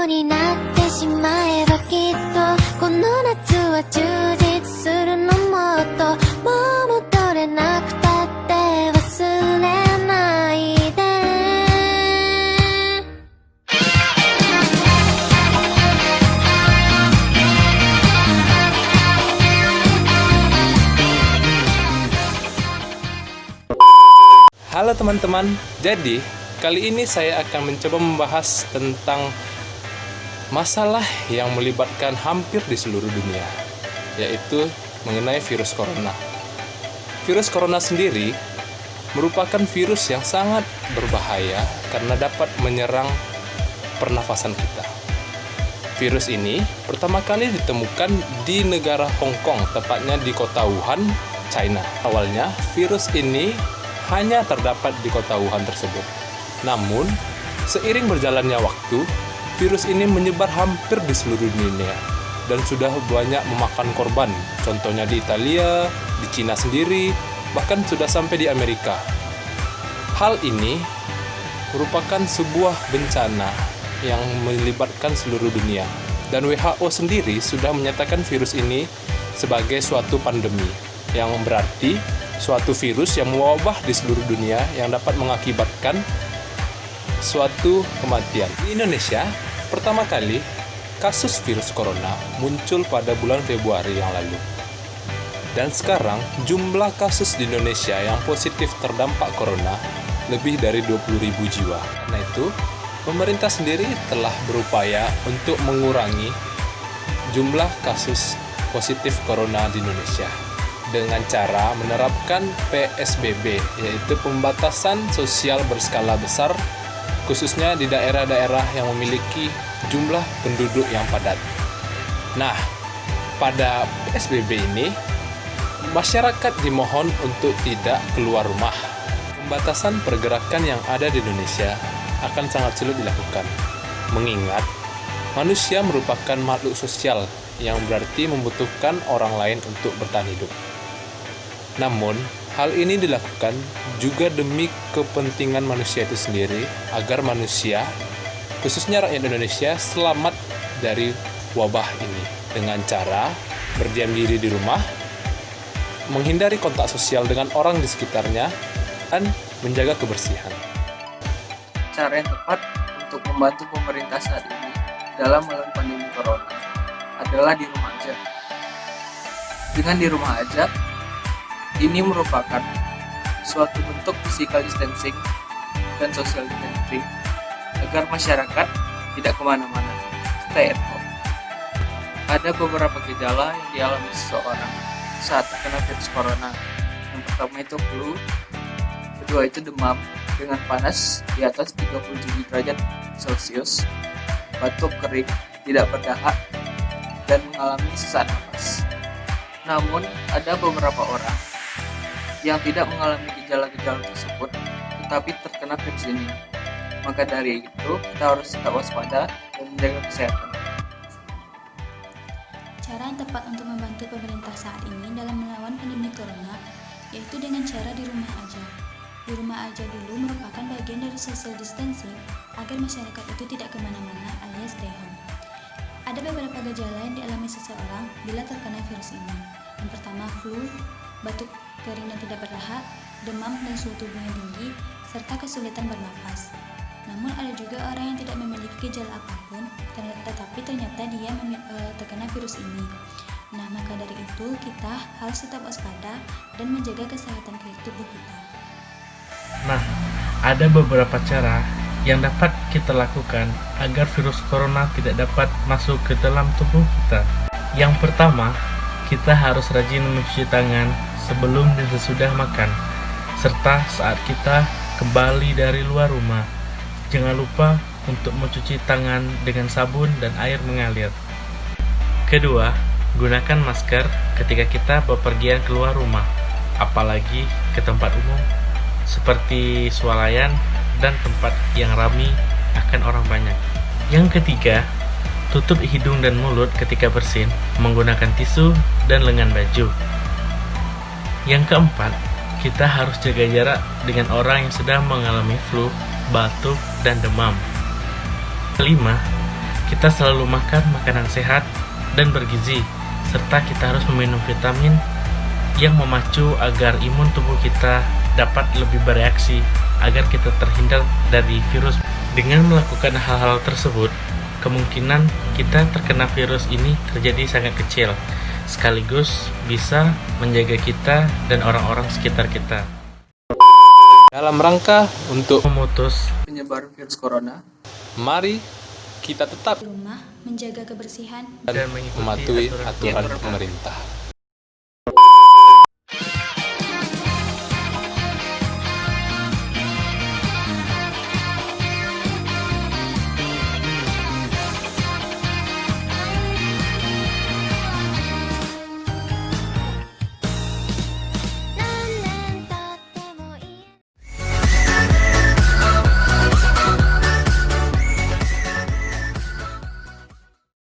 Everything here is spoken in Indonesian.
になってしまえばきっとこの夏は充実するのもっともう戻れなくたって忘れないでHalo teman-teman, jadi kali ini saya akan mencoba membahas tentang masalah yang melibatkan hampir di seluruh dunia, yaitu mengenai virus corona. Virus corona sendiri merupakan virus yang sangat berbahaya karena dapat menyerang pernafasan kita. Virus ini pertama kali ditemukan di negara Hong Kong, tepatnya di kota Wuhan, China. Awalnya virus ini hanya terdapat di kota Wuhan tersebut. Namun, seiring berjalannya waktu, virus ini menyebar hampir di seluruh dunia dan sudah banyak memakan korban. Contohnya di Italia, di Cina sendiri, bahkan sudah sampai di Amerika. Hal ini merupakan sebuah bencana yang melibatkan seluruh dunia. Dan WHO sendiri sudah menyatakan virus ini sebagai suatu pandemi, yang berarti suatu virus yang mewabah di seluruh dunia yang dapat mengakibatkan suatu kematian. Di Indonesia, pertama kali kasus virus corona muncul pada bulan Februari yang lalu. Dan sekarang jumlah kasus di Indonesia yang positif terdampak corona lebih dari 20.000 jiwa. Karena itu, pemerintah sendiri telah berupaya untuk mengurangi jumlah kasus positif corona di Indonesia dengan cara menerapkan PSBB, yaitu pembatasan sosial berskala besar, khususnya di daerah-daerah yang memiliki jumlah penduduk yang padat. Nah, pada PSBB ini, masyarakat dimohon untuk tidak keluar rumah. Pembatasan pergerakan yang ada di Indonesia akan sangat sulit dilakukan, mengingat manusia merupakan makhluk sosial yang berarti membutuhkan orang lain untuk bertahan hidup. Namun, hal ini dilakukan juga demi kepentingan manusia itu sendiri, agar manusia, khususnya rakyat Indonesia, selamat dari wabah ini dengan cara berdiam diri di rumah, menghindari kontak sosial dengan orang di sekitarnya, dan menjaga kebersihan. Cara yang tepat untuk membantu pemerintah saat ini dalam melawan pandemi corona adalah di rumah aja. Dengan di rumah aja, ini merupakan suatu bentuk physical distancing dan social distancing agar masyarakat tidak kemana-mana, stay at home. Ada beberapa gejala yang dialami seseorang saat terkena virus corona. Yang pertama itu flu, kedua itu demam dengan panas di atas 37 derajat Celcius, batuk kering, tidak berdahak, dan mengalami sesak napas. Namun, ada beberapa orang yang tidak mengalami gejala-gejala tersebut, tetapi terkena virus ini. Maka dari itu, kita harus tetap waspada dan menjaga kesehatan. Cara yang tepat untuk membantu pemerintah saat ini dalam melawan pandemi corona, yaitu dengan cara di rumah aja. Di rumah aja dulu merupakan bagian dari social distancing agar masyarakat itu tidak kemana-mana alias stay home. Ada beberapa gejala yang dialami seseorang bila terkena virus ini. Yang pertama flu, batuk kering dan tidak berdahak, demam dan suhu tubuh yang tinggi, serta kesulitan bernafas. Namun ada juga orang yang tidak memiliki gejala apapun, tetapi ternyata dia terkena virus ini. Nah, maka dari itu kita harus tetap waspada dan menjaga kesehatan tubuh kita. Nah, ada beberapa cara yang dapat kita lakukan agar virus corona tidak dapat masuk ke dalam tubuh kita. Yang pertama, kita harus rajin mencuci tangan sebelum dan sesudah makan, serta saat kita kembali dari luar rumah. Jangan lupa untuk mencuci tangan dengan sabun dan air mengalir. Kedua, gunakan masker ketika kita bepergian keluar rumah, apalagi ke tempat umum seperti swalayan dan tempat yang ramai akan orang banyak. Yang ketiga, tutup hidung dan mulut ketika bersin menggunakan tisu dan lengan baju. Yang keempat, kita harus jaga jarak dengan orang yang sedang mengalami flu, batuk, dan demam. Kelima, kita selalu makan makanan sehat dan bergizi, serta kita harus meminum vitamin yang memacu agar imun tubuh kita dapat lebih bereaksi agar kita terhindar dari virus. Dengan melakukan hal-hal tersebut, kemungkinan kita terkena virus ini terjadi sangat kecil, sekaligus bisa menjaga kita dan orang-orang sekitar kita. Dalam rangka untuk Memutus penyebaran virus corona, mari kita tetap Di rumah, menjaga kebersihan dan mengikuti mematuhi aturan aturan pemerintah.